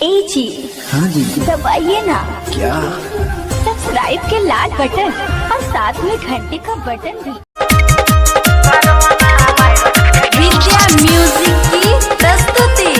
ए जी। हाँ जी। दबाइए ना। क्या? सब्सक्राइब के लाल बटन और साथ में घंटे का बटन भी। विद्या म्यूजिक की प्रस्तुति।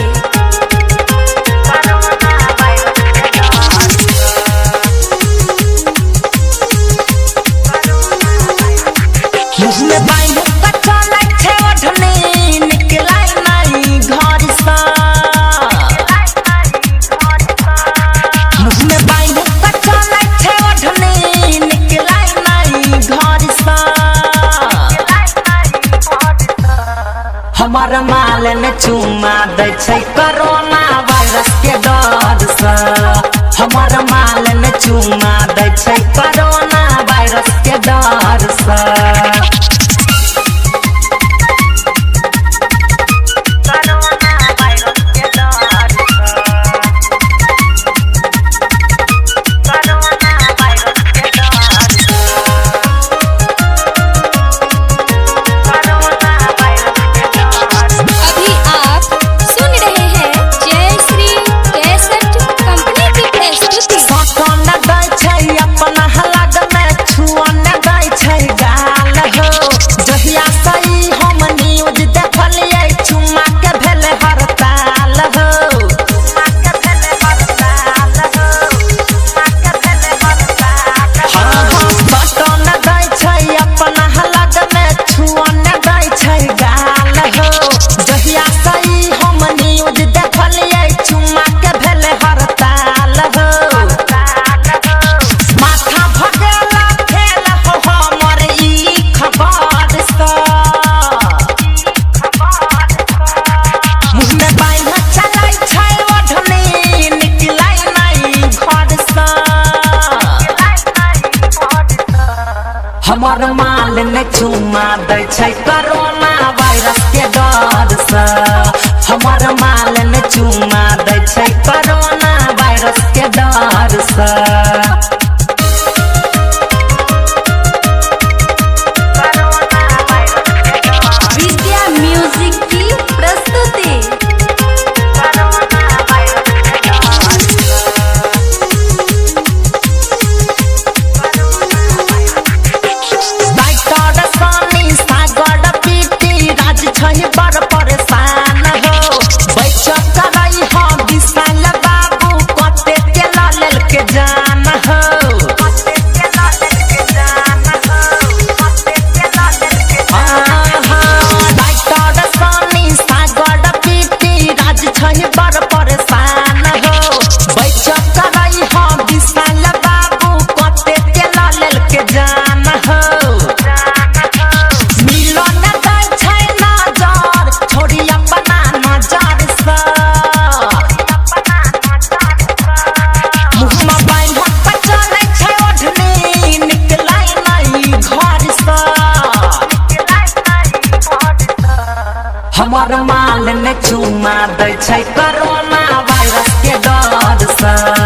हमार माल ने चुमा दै छै कोरोना वायरस के डर से। हमार माल ने चुमा दै छै कोरोना वायरस के डर से। हमार माल ने चुमा दै छै कोरोना वायरस के डर से। हमार माल ने चुमा दै छै कोरोना वायरस के डर से। विद्या म्यूजिक की प्रस्तुति। हमार माल ने चुमा दै छै कोरोना वायरस के डर से।